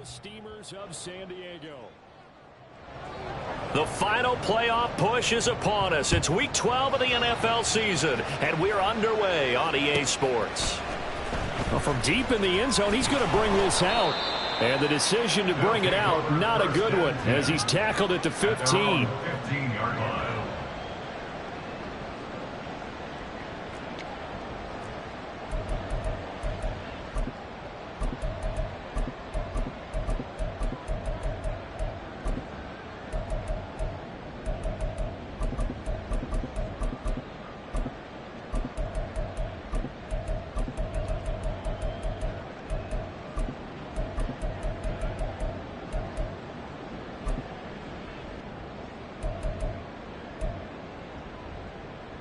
Steamers of San Diego. The final playoff push is upon us. It's Week 12 of the NFL season, and we're underway on EA Sports. Well, from deep in the end zone, he's going to bring this out. And the decision to bring it out, not a good one, as he's tackled at the 15.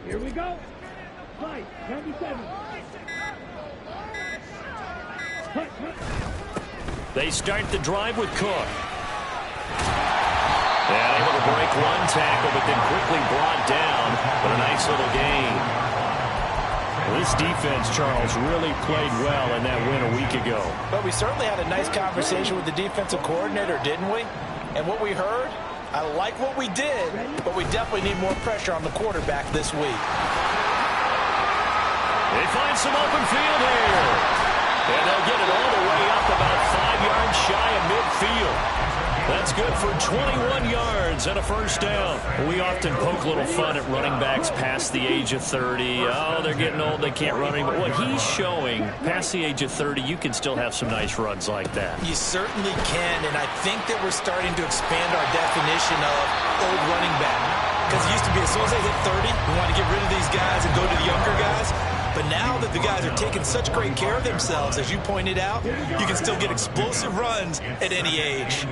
Here we go. Play, 97. They start the drive with Cook. And able to break one tackle, but then quickly brought down. But a nice little gain. This defense, Charles, really played well in that win a week ago. But we certainly had a nice conversation with the defensive coordinator, didn't we? And what we heard, I like what we did, but we definitely need more pressure on the quarterback this week. They find some open field here. And they'll get it all the way up about 5 yards shy of midfield. That's good for 21 yards and a first down. We often poke a little fun at running backs past the age of 30. Oh, they're getting old, they can't run anymore. What he's showing, past the age of 30, you can still have some nice runs like that. You certainly can, and I think that we're starting to expand our definition of old running back. Because it used to be as soon as they hit 30, we want to get rid of these guys and go to the younger guys. But now that the guys are taking such great care of themselves, as you pointed out, you can still get explosive runs at any age.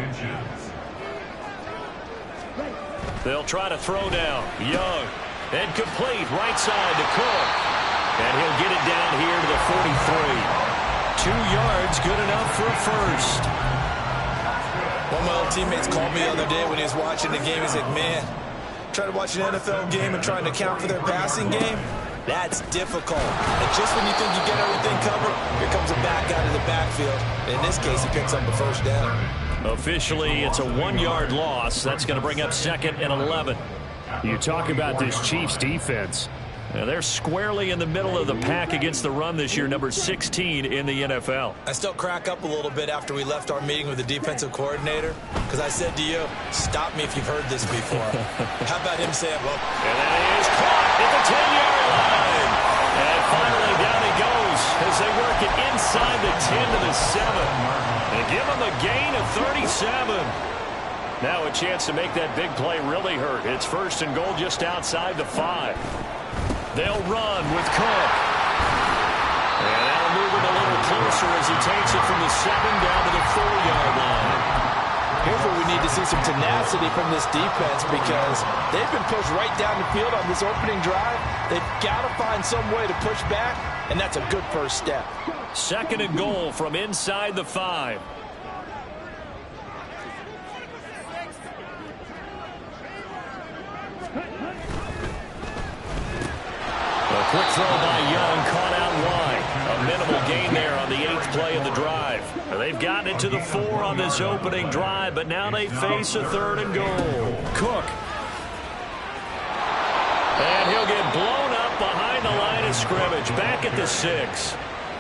They'll try to throw down. Young. And complete. Right side to Cook. And he'll get it down here to the 43. 2 yards, good enough for a first. One of my old teammates called me the other day when he was watching the game. He said, man, trying to watch an NFL game and trying to account for their passing game, that's difficult. And just when you think you get everything covered, here comes a back out of the backfield. In this case, he picks up the first down. Officially, it's a 1 yard loss. That's going to bring up 2nd and 11. You talk about this Chiefs defense. Now they're squarely in the middle of the pack against the run this year, number 16 in the NFL. I still crack up a little bit after we left our meeting with the defensive coordinator, because I said to you, stop me if you've heard this before. How about him saying, well, and that is caught at the 10-yard line. And finally down he goes as they work it inside the 10 to the 7. They give him a gain of 37. Now a chance to make that big play really hurt. It's 1st and goal just outside the 5. They'll run with Cook. And that'll move him a little closer as he takes it from the 7 down to the 4-yard line. Here's where we need to see some tenacity from this defense, because they've been pushed right down the field on this opening drive. They've got to find some way to push back, and that's a good first step. 2nd and goal from inside the 5. A quick throw by Young, caught out wide. A minimal gain there on the 8th play of the drive. They've gotten it to the 4 on this opening drive, but now they face a 3rd and goal. Cook. And he'll get blown up behind the line of scrimmage, back at the 6.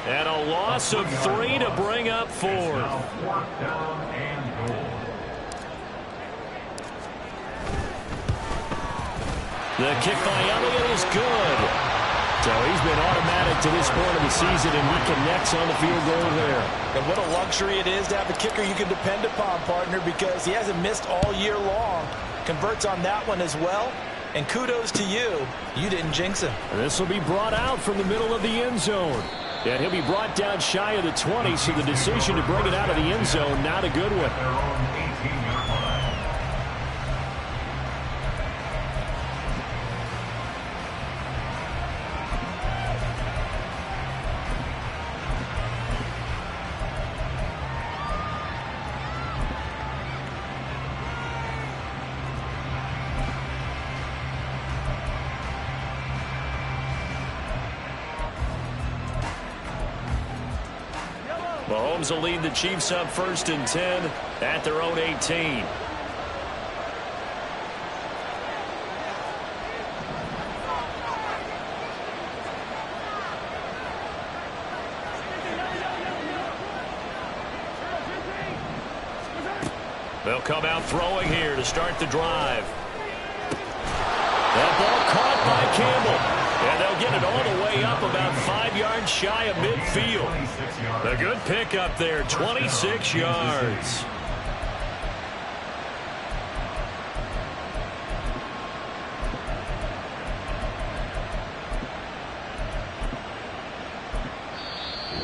And a loss of 3 to bring up 4th. The kick by Elliott is good. So he's been automatic to this point of the season, and he connects on the field goal there. And what a luxury it is to have a kicker you can depend upon, partner, because he hasn't missed all year long. Converts on that one as well. And kudos to you. You didn't jinx him. And this will be brought out from the middle of the end zone. And he'll be brought down shy of the 20, so the decision to bring it out of the end zone, not a good one. Mahomes will lead the Chiefs up 1st and 10 at their own 18. They'll come out throwing here to start the drive. That ball caught by Campbell. And they'll get it all the way up about 5 yards shy of midfield. A good pickup there, 26 yards.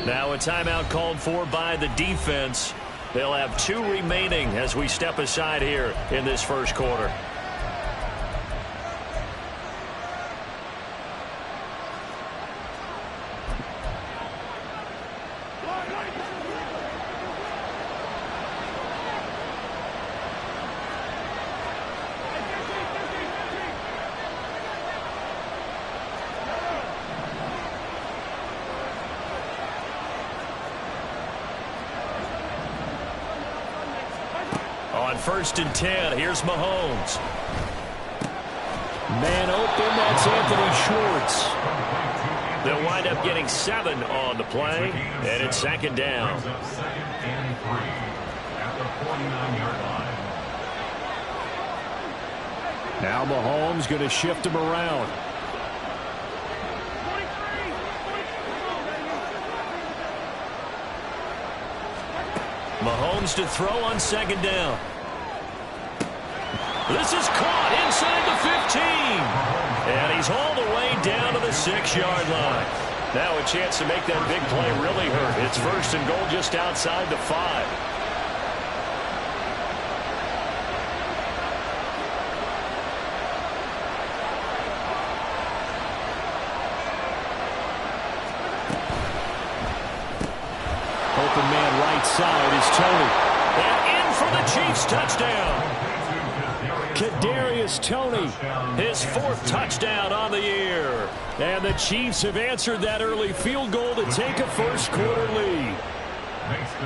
Now a timeout called for by the defense. They'll have 2 remaining as we step aside here in this first quarter. On 1st and 10, here's Mahomes. Man open, that's Anthony Schwartz. They'll wind up getting 7 on the play, and it's 2nd down. Now Mahomes going to shift him around. Mahomes to throw on 2nd down. This is caught inside the 15. And he's all the way down to the 6-yard line. Now a chance to make that big play really hurt. It's 1st and goal just outside the 5. Open man right side is Tony. And in for the Chiefs touchdown. Kadarius Toney. His 4th touchdown on the year. And the Chiefs have answered that early field goal to take a first quarter lead.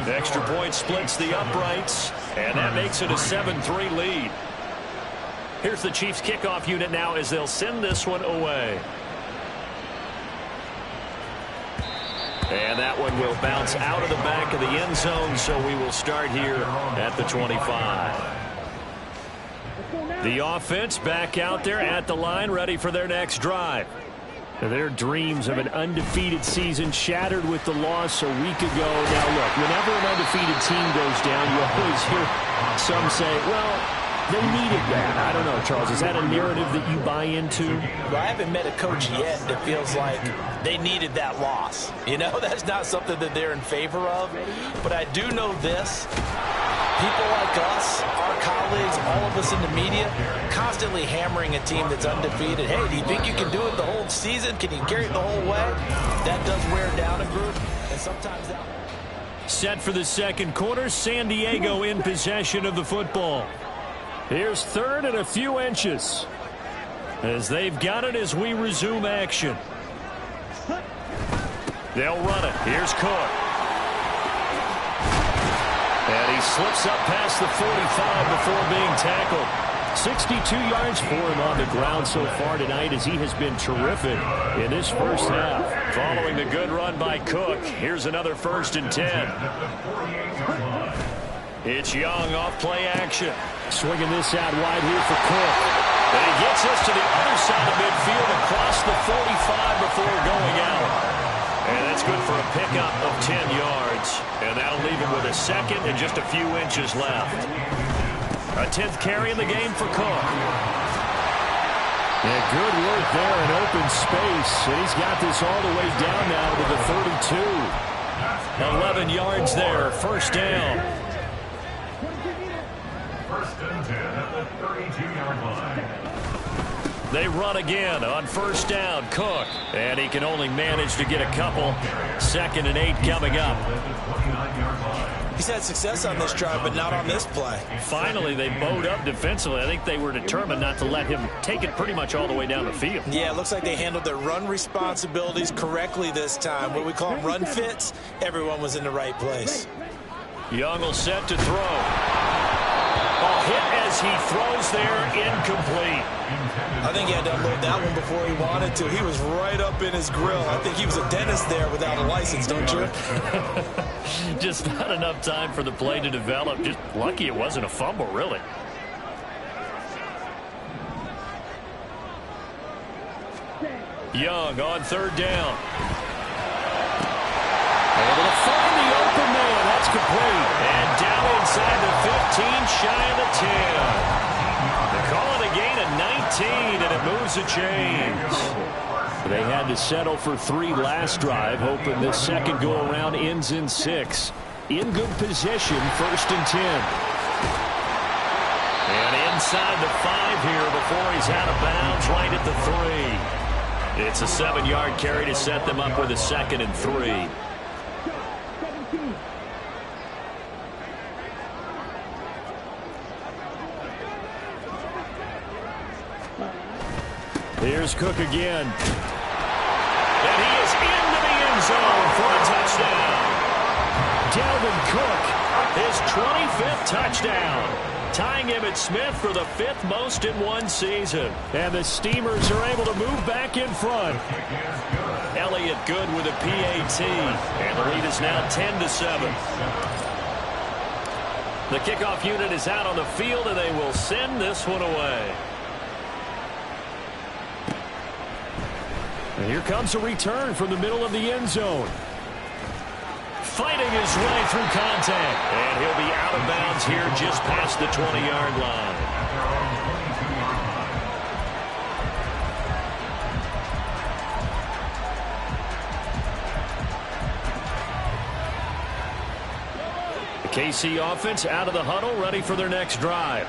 Extra point splits the uprights, and that makes it a 7-3 lead. Here's the Chiefs kickoff unit now as they'll send this one away. And that one will bounce out of the back of the end zone, so we will start here at the 25. The offense back out there at the line, ready for their next drive. Their dreams of an undefeated season shattered with the loss a week ago. Now, look, whenever an undefeated team goes down, you always hear some say, well, they needed that. I don't know, Charles. Is that a narrative that you buy into? Well, I haven't met a coach yet that feels like they needed that loss. You know, that's not something that they're in favor of. But I do know this. People like us, our colleagues, all of us in the media, constantly hammering a team that's undefeated. Hey, do you think you can do it the whole season? Can you carry it the whole way? That does wear down a group, and sometimes that... Set for the 2nd quarter, San Diego in possession of the football. Here's 3rd and a few inches. As they've got it as we resume action. They'll run it. Here's Cook. And he slips up past the 45 before being tackled. 62 yards for him on the ground so far tonight as he has been terrific in this first half. Following the good run by Cook, here's another 1st and 10. It's Young off play action. Swinging this out wide here for Cook. And he gets us to the other side of midfield across the 45 before going out. And that's good for a pickup of 10 yards. And that'll leave him with a 2nd and just a few inches left. A 10th carry in the game for Cook. Yeah, good work there in open space. And he's got this all the way down now to the 32. 11 yards there, 1st down. 1st and 10 at the 32-yard line. They run again on 1st down. Cook. And he can only manage to get a couple. 2nd and 8 coming up. He He's had success on this drive, but not on this play. Finally, they bowed up defensively. I think they were determined not to let him take it pretty much all the way down the field. Yeah, it looks like they handled their run responsibilities correctly this time. What we call them run fits, everyone was in the right place. Young will set to throw. A hit as he throws there, incomplete. I think he had to unload that one before he wanted to. He was right up in his grill. I think he was a dentist there without a license, don't you? Just not enough time for the play to develop. Just lucky it wasn't a fumble, really. Young on third down. Able to find the open man. That's complete. And down inside the 15, shy of the 10. They call it a gain of 19, and it moves the chains. They had to settle for 3 last drive, hoping this second go-around ends in 6. In good position, 1st and 10. And inside the 5 here before he's out of bounds, right at the 3. It's a 7-yard carry to set them up with a 2nd and 3. Here's Cook again. And he is into the end zone for a touchdown. Dalvin Cook, his 25th touchdown, tying Emmitt Smith for the 5th most in one season. And the Steamers are able to move back in front. Elliott good with a PAT. And the lead is now 10-7. The kickoff unit is out on the field, and they will send this one away. And here comes a return from the middle of the end zone. Fighting his way through contact. And he'll be out of bounds here just past the 20-yard line. The KC offense out of the huddle, ready for their next drive.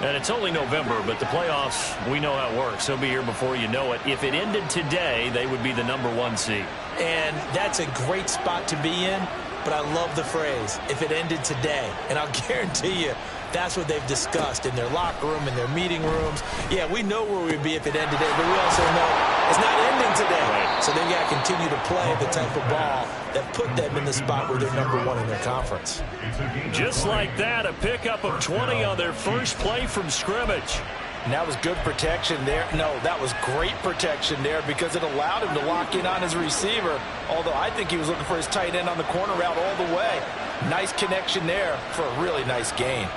And it's only November, but the playoffs, we know how it works. They'll be here before you know it. If it ended today, they would be the #1 seed. And that's a great spot to be in, but I love the phrase, if it ended today. And I'll guarantee you, that's what they've discussed in their locker room, in their meeting rooms. Yeah, we know where we'd be if it ended today, but we also know it's not ending today. Right. So they've got to continue to play the type of ball that put them in the spot where they're #1 in their conference. Just like that, a pickup of 20 on their first play from scrimmage. And that was good protection there. No, that was great protection there because it allowed him to lock in on his receiver, although I think he was looking for his tight end on the corner route all the way. Nice connection there for a really nice gain.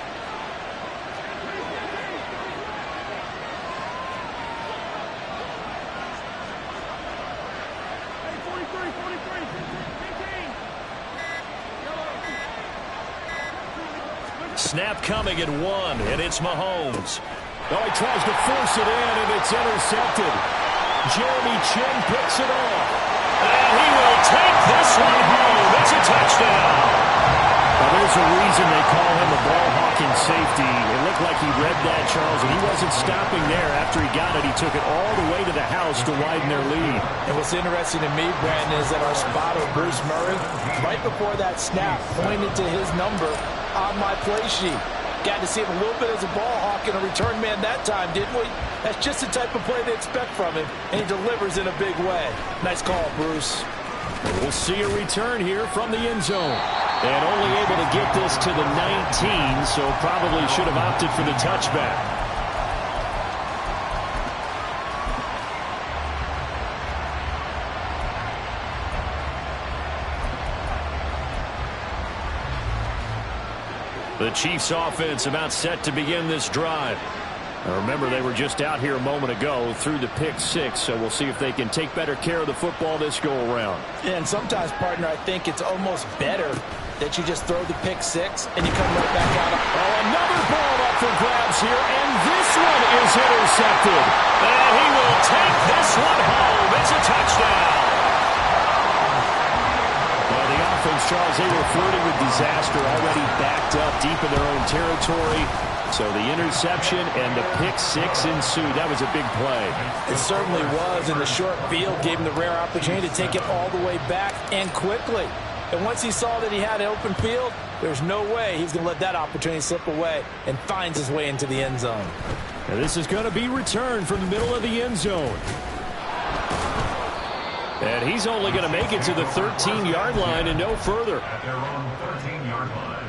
Snap coming at 1, and it's Mahomes. Oh, he tries to force it in, and it's intercepted. Jeremy Chin picks it off. And he will take this one home. It's a touchdown. Now, there's a reason they call him a ball-hawking safety. It looked like he read that, Charles, and he wasn't stopping there. After he got it, he took it all the way to the house to widen their lead. And what's interesting to me, Brandon, is that our spotter, Bruce Murray, right before that snap, pointed to his number on my play sheet. Got to see him a little bit as a ball hawk and a return man that time, didn't we? That's just the type of play they expect from him, and he delivers in a big way. Nice call, Bruce. We'll see a return here from the end zone. And only able to get this to the 19, so probably should have opted for the touchback. The Chiefs offense about set to begin this drive. Now remember, they were just out here a moment ago through the pick 6, so we'll see if they can take better care of the football this go-around. And sometimes, partner, I think it's almost better that you just throw the pick 6 and you come right back out. Oh, another ball up for grabs here, and this one is intercepted. And he will take this one home. It's a touchdown. Well, the offense, Charles, they were flirting with disaster, already backed up deep in their own territory. So the interception and the pick 6 ensued. That was a big play. It certainly was, and the short field gave him the rare opportunity to take it all the way back and quickly. And once he saw that he had an open field, there's no way he's going to let that opportunity slip away, and finds his way into the end zone. And this is going to be returned from the middle of the end zone. And he's only going to make it to the 13-yard line and no further. At their own 13-yard line.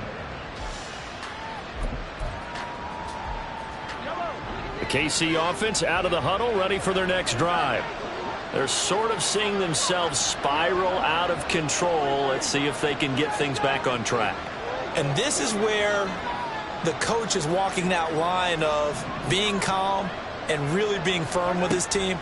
The KC offense out of the huddle, ready for their next drive. They're sort of seeing themselves spiral out of control. Let's see if they can get things back on track. And this is where the coach is walking that line of being calm and really being firm with his team.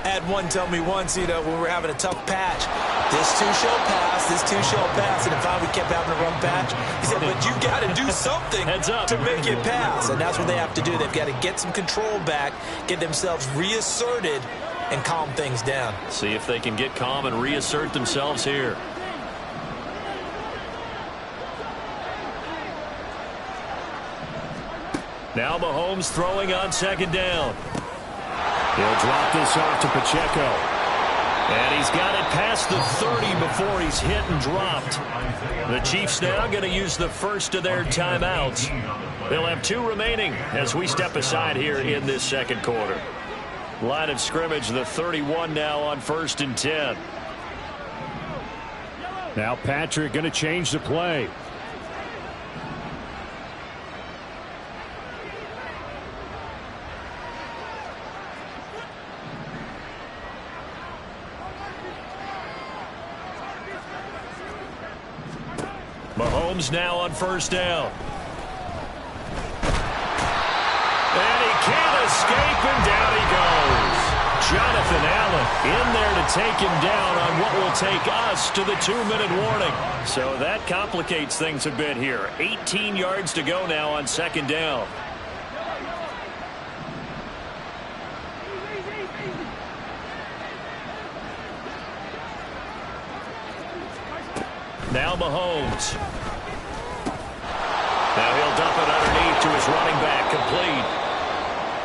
I had one tell me once, when we were having a tough patch, this too shall pass, this too shall pass. And if we kept having a rough patch, he said, but you got to do something to make it pass. And that's what they have to do. They've got to get some control back, get themselves reasserted, and calm things down. See if they can get calm and reassert themselves here. Now Mahomes throwing on second down. He'll drop this off to Pacheco. And he's got it past the 30 before he's hit and dropped. The Chiefs now going to use the first of their timeouts. They'll have 2 remaining as we step aside here in this second quarter. Line of scrimmage, the 31 now on 1st and 10. Now Patrick going to change the play. Mahomes now on 1st down. And he can't escape, and down he goes. Jonathan Allen in there to take him down on what will take us to the 2-minute warning. So that complicates things a bit here. 18 yards to go now on 2nd down. Now Mahomes. Now he'll dump it underneath to his running back, complete.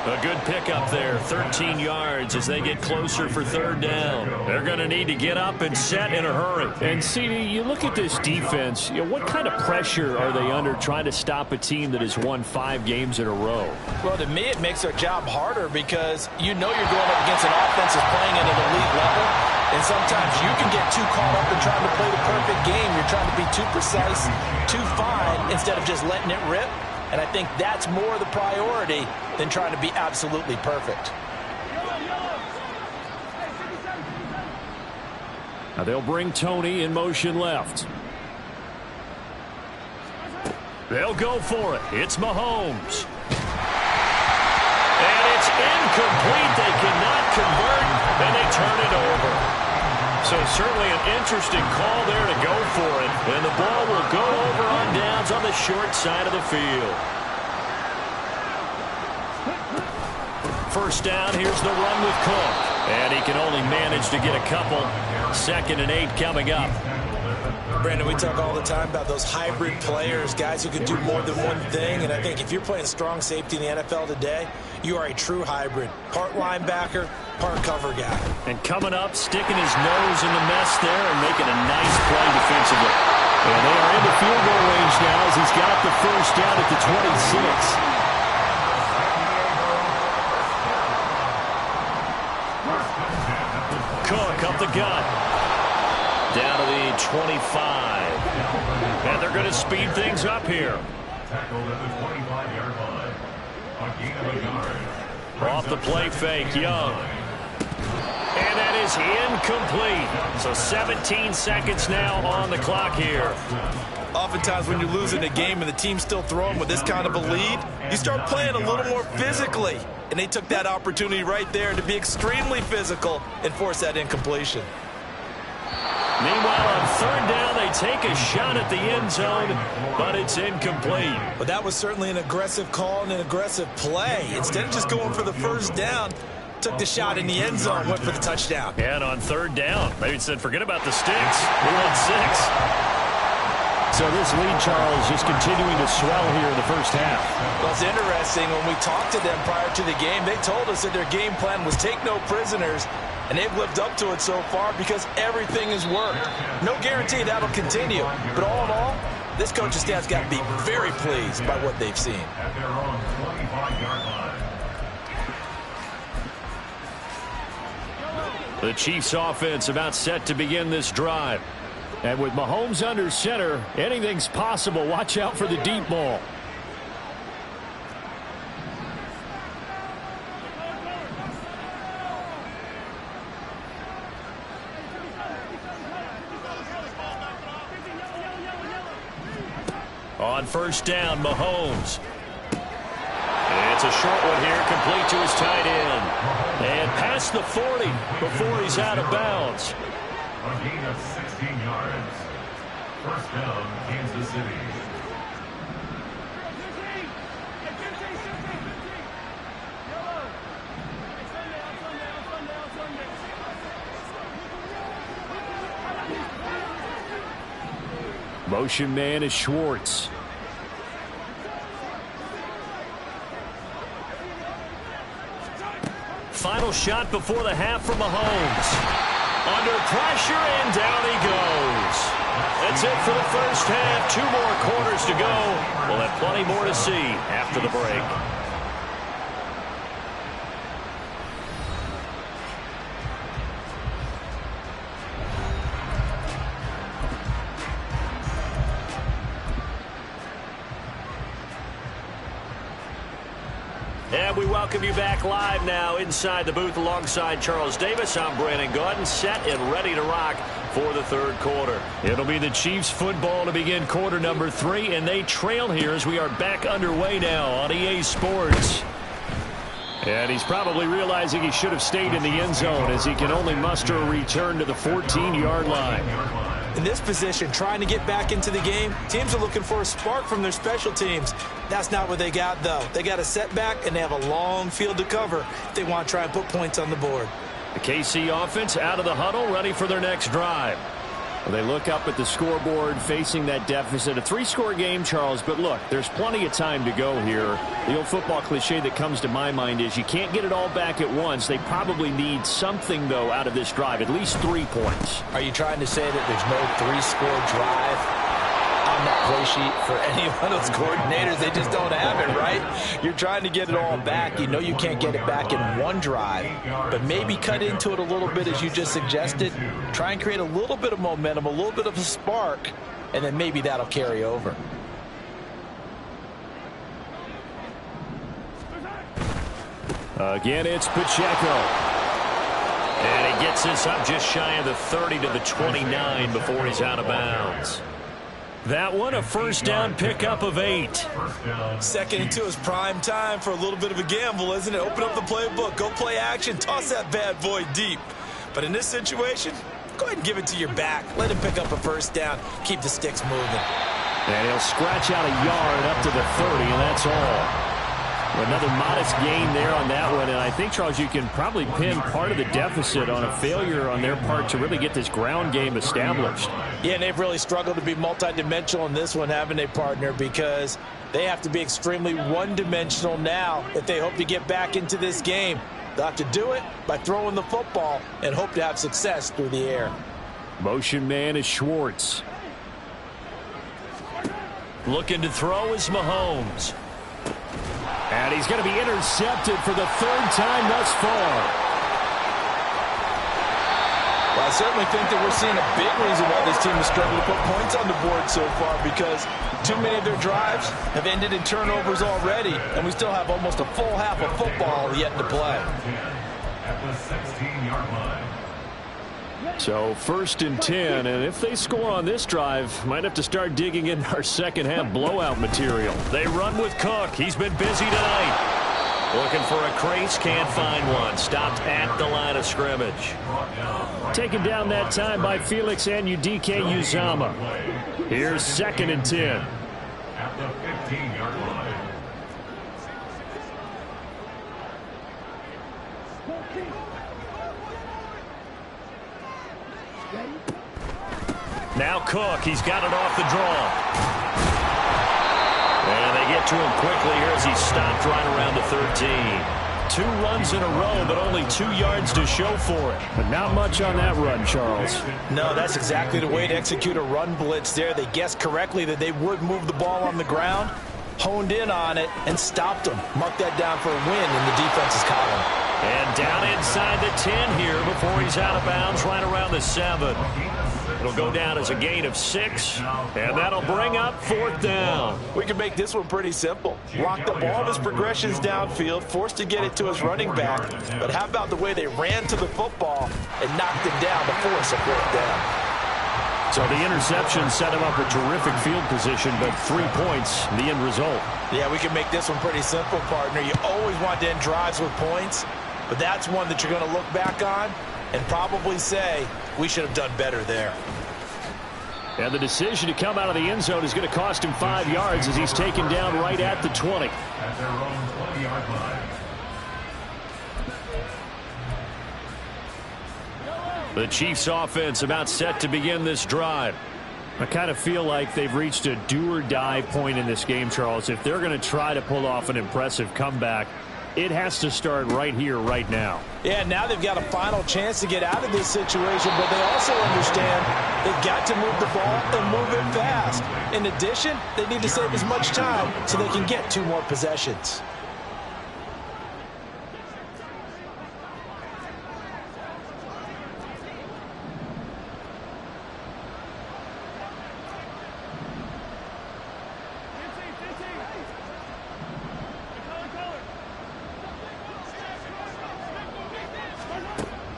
A good pickup there, 13 yards as they get closer for 3rd down. They're going to need to get up and set in a hurry. And, CD, you look at this defense, what kind of pressure are they under trying to stop a team that has won 5 games in a row? Well, to me, it makes their job harder because you're going up against an offense that's playing at an elite level. And sometimes you can get too caught up in trying to play the perfect game. You're trying to be too precise, too fine, instead of just letting it rip. And I think that's more the priority than trying to be absolutely perfect. Now they'll bring Tony in motion left. They'll go for it. It's Mahomes. And it's incomplete. They cannot convert, and they turn it over. So certainly an interesting call there to go for it. And the ball will go over on downs on the short side of the field. 1st down, here's the run with Cook. And he can only manage to get a couple. 2nd and 8 coming up. Brandon, we talk all the time about those hybrid players, guys who can do more than one thing. And I think if you're playing strong safety in the NFL today, you are a true hybrid. Part linebacker, part cover guy. And coming up, sticking his nose in the mess there and making a nice play defensively. And they are into field goal range now as he's got the 1st down at the 26. Cook up the gut. Down to the 25. And they're going to speed things up here. Tackled at the 25-yard line. A gain of a yard. Off the play fake, Young. And that is incomplete. So 17 seconds now on the clock here. Oftentimes when you're losing a game and the team's still throwing with this kind of a lead, you start playing a little more physically. And they took that opportunity right there to be extremely physical and force that incompletion. Meanwhile, on 3rd down, they take a shot at the end zone, but it's incomplete. But that was certainly an aggressive call and an aggressive play. Instead of just going for the 1st down, took the shot in the end zone, went for the touchdown. And on 3rd down, they said, forget about the sticks. We want 6. So this lead, Charles, just continuing to swell here in the 1st half. Well, it's interesting. When we talked to them prior to the game, they told us that their game plan was take no prisoners And they've lived up to it so far because everything has worked. No guarantee that'll continue. But all in all, this coaching staff's got to be very pleased by what they've seen. At their own 25-yard line. The Chiefs offense about set to begin this drive. And with Mahomes under center, anything's possible. Watch out for the deep ball. On first down, Mahomes. It's a short one here, complete to his tight end. And past the 40 before he's out of bounds. A gain of 16 yards. First down, Kansas City. Motion man is Schwartz. Final shot before the half from Mahomes. Under pressure, and down he goes. That's it for the first half. 2 more quarters to go. We'll have plenty more to see after the break. And we welcome you back live now inside the booth alongside Charles Davis. I'm Brandon Gaudin, set and ready to rock for the third quarter. It'll be the Chiefs football to begin quarter number 3, and they trail here as we are back underway now on EA Sports. And he's probably realizing he should have stayed in the end zone as he can only muster a return to the 14-yard line. In this position, trying to get back into the game, teams are looking for a spark from their special teams. That's not what they got, though. They got a setback, and they have a long field to cover if they want to try and put points on the board. The KC offense out of the huddle, ready for their next drive. Well, they look up at the scoreboard facing that deficit. A 3-score game, Charles, but look, there's plenty of time to go here. The old football cliche that comes to my mind is you can't get it all back at once. They probably need something, though, out of this drive, at least 3 points. Are you trying to say that there's no 3-score drive on that play sheet for any one of those coordinators? They just don't have it, right? You're trying to get it all back. You know you can't get it back in one drive, but maybe cut into it a little bit as you just suggested. Try and create a little bit of momentum, a little bit of a spark, and then maybe that'll carry over. Again, it's Pacheco. And he gets this up just shy of the 30 to the 29 before he's out of bounds. That one, a first down pickup of 8. 2nd and 2 is prime time for a little bit of a gamble, isn't it? Open up the playbook, go play action, toss that bad boy deep. But in this situation, go ahead and give it to your back. Let him pick up a first down, keep the sticks moving. And he'll scratch out a yard up to the 30, and that's all. Another modest gain there on that one, and I think, Charles, you can probably pin part of the deficit on a failure on their part to really get this ground game established. Yeah, and they've really struggled to be multidimensional in this one, haven't they, partner? Because they have to be extremely one-dimensional now if they hope to get back into this game. They'll have to do it by throwing the football and hope to have success through the air. Motion man is Schwartz. Looking to throw is Mahomes. And he's going to be intercepted for the 3rd time thus far. Well, I certainly think that we're seeing a big reason why this team has struggled to put points on the board so far, because too many of their drives have ended in turnovers already, and we still have almost a full half of football yet to play. At the 16-yard line. So 1st and 10, and if they score on this drive, might have to start digging in our second half blowout material. They run with Cook. He's been busy tonight. Looking for a crease, can't find one. Stopped at the line of scrimmage. Taken down that time by Felix Anudike Uzama. Here's 2nd and 10. At the 15-yard line. Now Cook, he's got it off the draw. And they get to him quickly here as he's stopped right around the 13. 2 runs in a row, but only 2 yards to show for it. But not much on that run, Charles. No, that's exactly the way to execute a run blitz there. They guessed correctly that they would move the ball on the ground, honed in on it, and stopped them. Mark that down for a win in the defense's column. And down inside the 10 here before he's out of bounds, right around the 7. It'll go down as a gain of 6, and that'll bring up 4th down. We can make this one pretty simple. Locked up all of his progressions downfield, forced to get it to his running back. But how about the way they ran to the football and knocked him down to force a 4th down? So the interception set him up a terrific field position, but 3 points, the end result. Yeah, we can make this one pretty simple, partner. You always want to end drives with points, but that's one that you're going to look back on and probably say, we should have done better there. And the decision to come out of the end zone is going to cost him 5 yards as he's taken down right at the 20. At their own 20-yard line. The Chiefs offense about set to begin this drive. I kind of feel like they've reached a do-or-die point in this game, Charles. If they're going to try to pull off an impressive comeback, it has to start right here, right now. Yeah, now they've got a final chance to get out of this situation, but they also understand they've got to move the ball and move it fast. In addition, they need to save as much time so they can get 2 more possessions.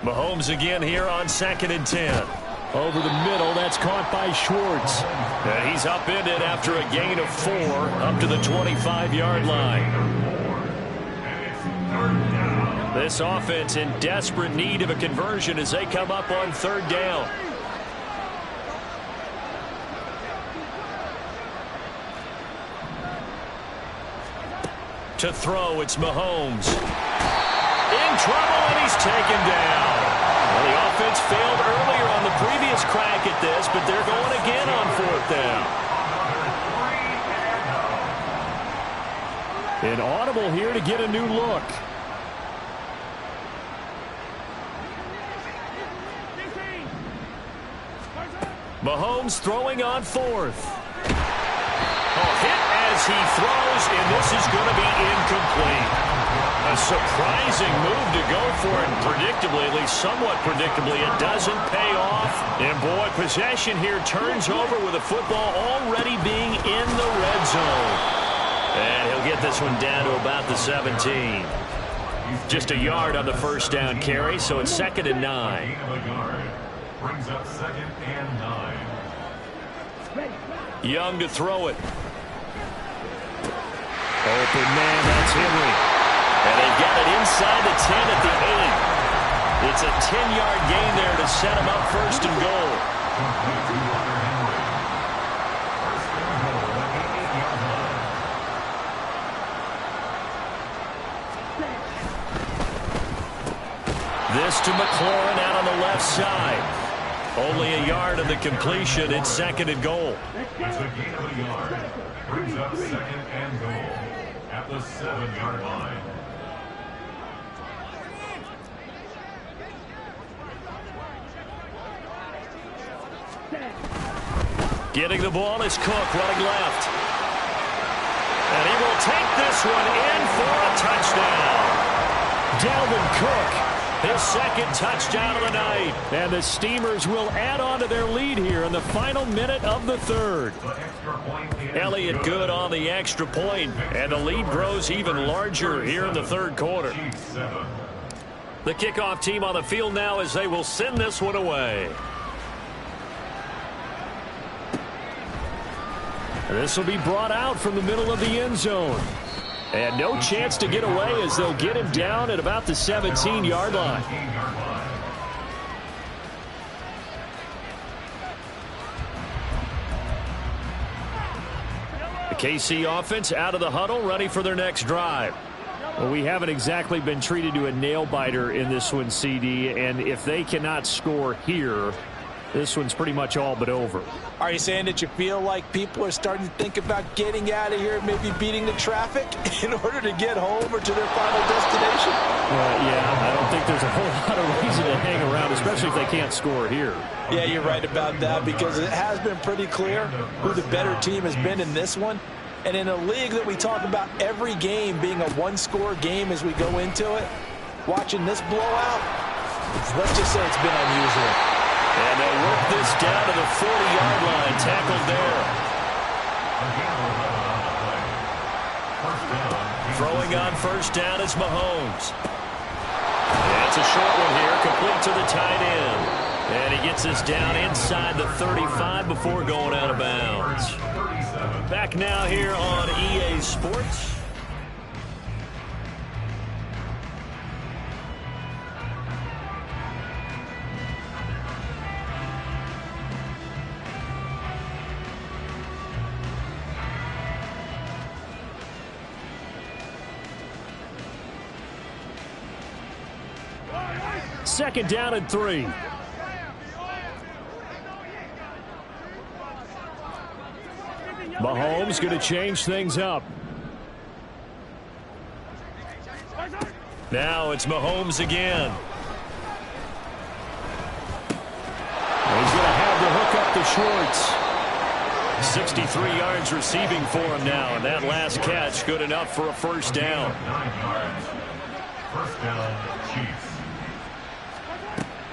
Mahomes again here on 2nd and 10. Over the middle, that's caught by Schwartz. And he's upended after a gain of 4 up to the 25-yard line. This offense in desperate need of a conversion as they come up on 3rd down. To throw, it's Mahomes. In trouble, and he's taken down. Well, the offense failed earlier on the previous crack at this, but they're going again on 4th down. An audible here to get a new look. Mahomes throwing on 4th. Hit as he throws, and this is going to be incomplete. A surprising move to go for it, and predictably, at least somewhat predictably, it doesn't pay off. And boy, possession here turns over with the football already being in the red zone. And he'll get this one down to about the 17. Just a yard on the 1st down carry, so it's 2nd and 9. Brings up 2nd and 9. Young to throw it. Open man, that's Henry. And they've got it inside the 10 at the 8. It's a 10-yard gain there to set them up 1st and goal. This to McLaurin out on the left side. Only a yard of the completion. It's 2nd and goal. It's a gain of a yard. Brings up 2nd and goal at the 7-yard line. Getting the ball is Cook running left. And he will take this one in for a touchdown. Dalvin Cook, his 2nd touchdown of the night. And the Steamers will add on to their lead here in the final minute of the 3rd. Elliott good on the extra point, and the lead grows even larger here in the 3rd quarter. The kickoff team on the field now as they will send this one away. This will be brought out from the middle of the end zone. And no chance to get away as they'll get him down at about the 17-yard line. The KC offense out of the huddle, ready for their next drive. Well, we haven't exactly been treated to a nail-biter in this one, CD, and if they cannot score here, this one's pretty much all but over. Are you saying that you feel like people are starting to think about getting out of here, maybe beating the traffic in order to get home or to their final destination? Yeah, I don't think there's a whole lot of reason to hang around, especially if they can't score here. Yeah, you're right about that, because it has been pretty clear who the better team has been in this one. And in a league that we talk about every game being a one-score game as we go into it, watching this blowout, let's just say it's been unusual. And they'll work this down to the 40-yard line. Tackled there. Throwing on first down is Mahomes. That's a short one here, complete to the tight end. And he gets us down inside the 35 before going out of bounds. Back now here on EA Sports. Second down and 3. Mahomes going to change things up. Now it's Mahomes again. He's going to have to hook up the Schwartz. 63 yards receiving for him now, and that last catch good enough for a first down. 9 yards. First down, Chiefs.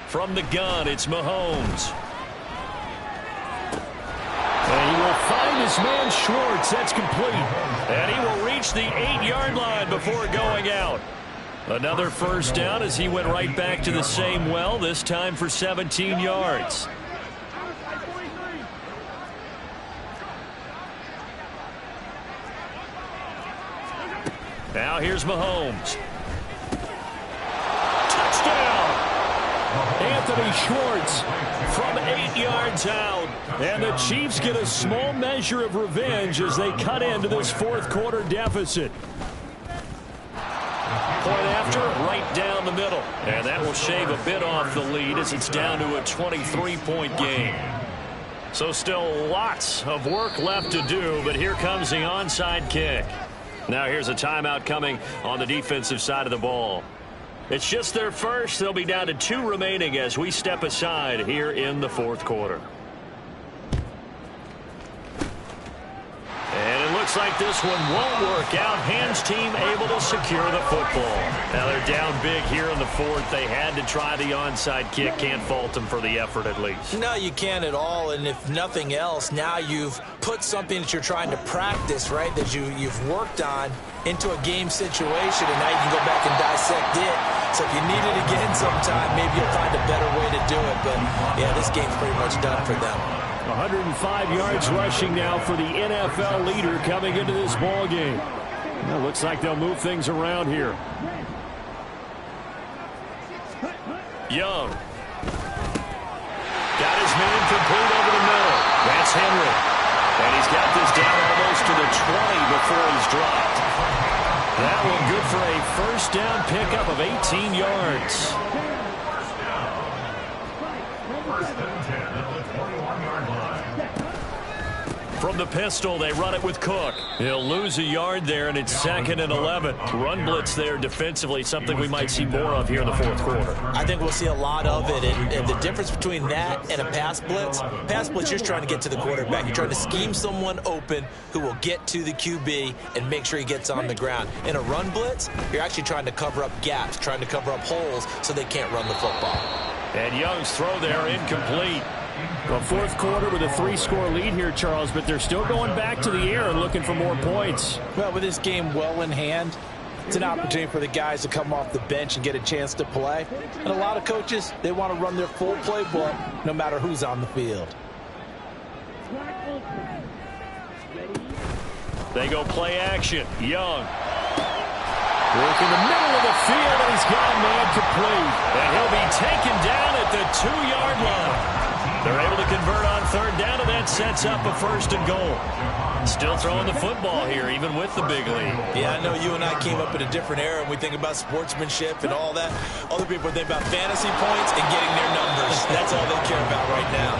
From the gun, it's Mahomes. And he will find his man Schwartz. That's complete. And he will reach the 8-yard line before going out. Another first down as he went right back to the same well, this time for 17 yards. Now here's Mahomes. Touchdown! Anthony Schwartz From 8 yards out. And the Chiefs get a small measure of revenge as they cut into this fourth quarter deficit. Point after, right down the middle. And that will shave a bit off the lead as it's down to a 23-point game. So still lots of work left to do, but here comes the onside kick. Now here's a timeout coming on the defensive side of the ball. It's just their first. They'll be down to 2 remaining as we step aside here in the fourth quarter. And it looks like this one won't work out. Hands team able to secure the football. Now they're down big here in the fourth. They had to try the onside kick. Can't fault them for the effort at least. No, you can't at all. And if nothing else, now you've put something that you're trying to practice, right, that you've worked on into a game situation, and now you can go back and dissect it. So if you need it again sometime, maybe you'll find a better way to do it. But, yeah, this game's pretty much done for them. 105 yards rushing now for the NFL leader coming into this ball game. Well, looks like they'll move things around here. Young. Got his man complete over the middle. That's Henry. And he's got this down almost to the 20 before he's dropped. That one good for a first down pickup of 18 yards. First and 10 at the 21-yard line. From the pistol, they run it with Cook. He'll lose a yard there, and it's 2nd and 11. Run blitz there defensively, something we might see more of here in the fourth quarter. I think we'll see a lot of it, and the difference between that and a pass blitz, you're trying to get to the quarterback. You're trying to scheme someone open who will get to the QB and make sure he gets on the ground. In a run blitz, you're actually trying to cover up gaps, trying to cover up holes so they can't run the football. And Young's throw there incomplete. Well, fourth quarter with a 3-score lead here, Charles, but they're still going back to the air and looking for more points. Well, with this game well in hand, it's an opportunity for the guys to come off the bench and get a chance to play. And a lot of coaches, they want to run their full playbook no matter who's on the field. They go play action. Young. Work in the middle of the field, and he's got a man complete. And he'll be taken down at the 2-yard line. They're able to convert on third down, and that sets up a 1st and goal. Still throwing the football here, even with the big lead. Yeah, I know you and I came up in a different era, and we think about sportsmanship and all that. Other people think about fantasy points and getting their numbers. That's all they care about right now.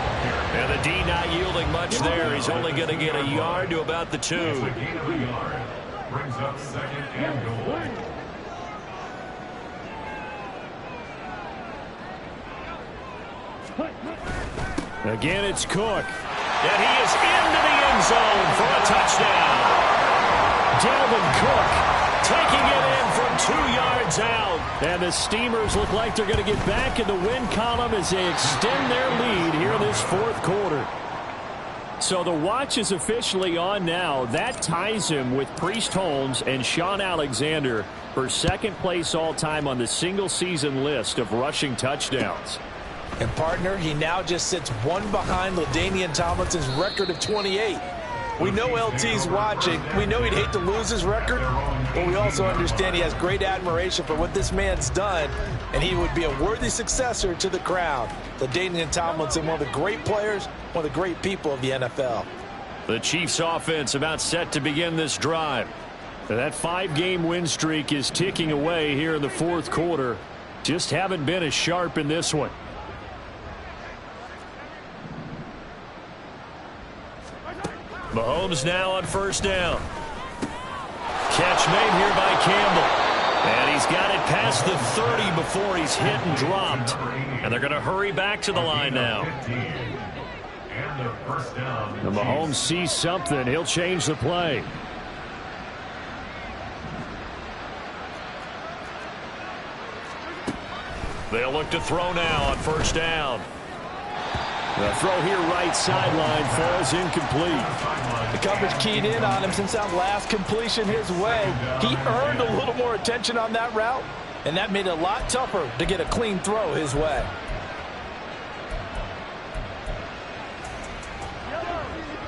And the D not yielding much there. He's only going to get a yard to about the 2. It's a gain of a yard. Brings up 2nd and goal. Again, it's Cook. And he is into the end zone for a touchdown. Dalvin Cook Taking it in from 2 yards out. And the Steamers look like they're going to get back in the win column as they extend their lead here in this 4th quarter. So the watch is officially on now. That ties him with Priest Holmes and Sean Alexander for 2nd place all-time on the single-season list of rushing touchdowns. And, partner, he now just sits 1 behind LaDainian Tomlinson's record of 28. We know LT's watching. We know he'd hate to lose his record, but we also understand he has great admiration for what this man's done, and he would be a worthy successor to the crown. LaDainian Tomlinson, one of the great players, one of the great people of the NFL. The Chiefs offense about set to begin this drive. That 5-game win streak is ticking away here in the 4th quarter. Just haven't been as sharp in this one. Mahomes now on 1st down. Catch made here by Campbell. And he's got it past the 30 before he's hit and dropped. And they're going to hurry back to the line now. And Mahomes sees something. He'll change the play. They'll look to throw now on 1st down. The throw here right sideline falls incomplete. The coverage keyed in on him since that last completion his way. He earned a little more attention on that route, and that made it a lot tougher to get a clean throw his way.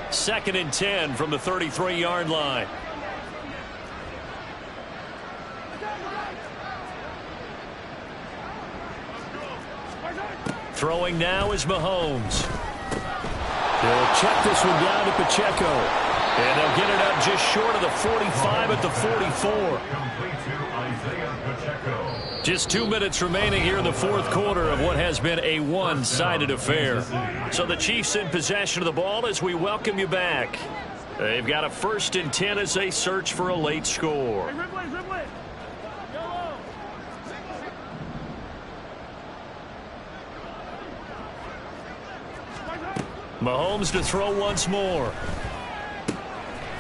Second and 10 from the 33-yard line. Throwing now is Mahomes. They'll check this one down to Pacheco. And they'll get it up just short of the 45 at the 44. Just 2 minutes remaining here in the 4th quarter of what has been a one-sided affair. So the Chiefs in possession of the ball as we welcome you back. They've got a 1st and 10 as they search for a late score. Mahomes to throw once more.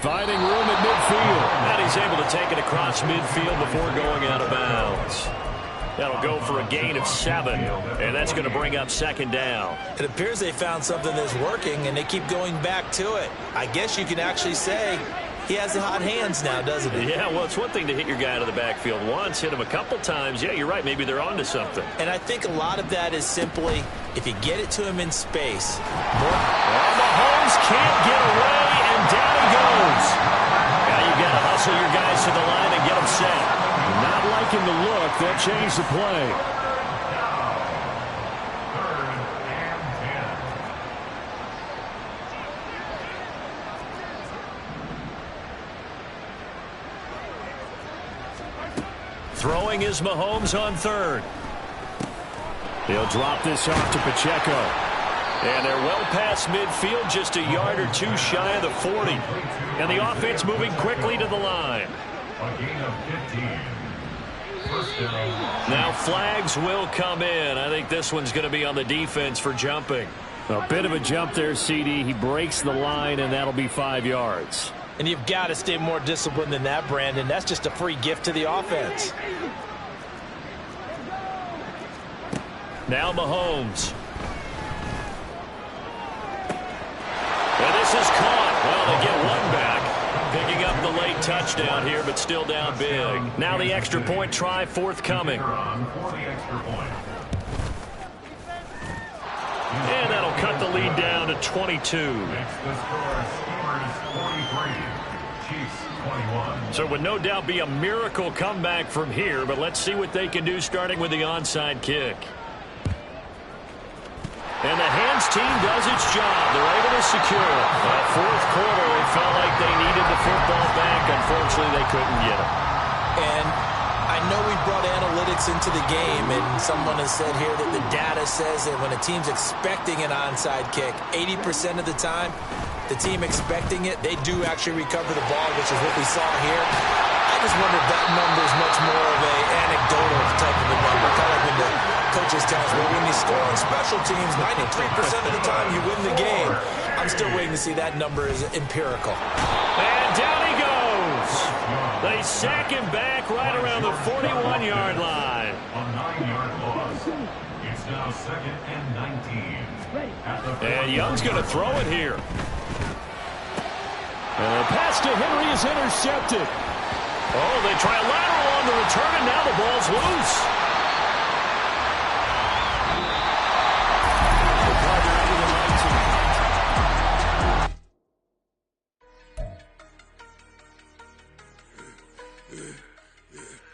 Finding room at midfield. And he's able to take it across midfield before going out of bounds. That'll go for a gain of 7. And that's going to bring up 2nd down. It appears they found something that's working, and they keep going back to it. I guess you can actually say he has the hot hands now, doesn't he? Yeah, well, it's one thing to hit your guy out of the backfield once, hit him a couple times. Yeah, you're right. Maybe they're onto something. And I think a lot of that is simply if you get it to him in space. Mahomes can't get away, and down he goes. Now you've got to hustle your guys to the line and get them set. Not liking the look. They'll change the play. Throwing is Mahomes on 3rd. He'll drop this off to Pacheco. And they're well past midfield, just a yard or 2 shy of the 40. And the offense moving quickly to the line. A gain of 15. First down. Now flags will come in. I think this one's going to be on the defense for jumping. A bit of a jump there, CD. He breaks the line, and that'll be 5 yards. And you've got to stay more disciplined than that, Brandon. That's just a free gift to the offense. Now Mahomes. And this is caught. Well, they get one back. Picking up the late touchdown here, but still down big. Now the extra point try forthcoming. And that'll cut the lead down to 22. So it would no doubt be a miracle comeback from here, but let's see what they can do starting with the onside kick. And the hands team does its job. They're able to secure it. That fourth quarter, it felt like they needed the football back. Unfortunately, they couldn't get it. And I know we brought analytics into the game, and someone has said here that the data says that when a team's expecting an onside kick, 80% of the time, the team expecting it, they do actually recover the ball, which is what we saw here. I just wonder if that number is much more of an anecdotal type of a number. Kind of like when the coaches tell us, well, when you score on special teams, 93% of the time you win the game. I'm still waiting to see that number is empirical. And down he goes. They sack him back right around the 41-yard line. A 9-yard loss. It's now 2nd and 19. And Young's going to throw it here. And the pass to Henry is intercepted. Oh, they try a lateral on the return, and now the ball's loose.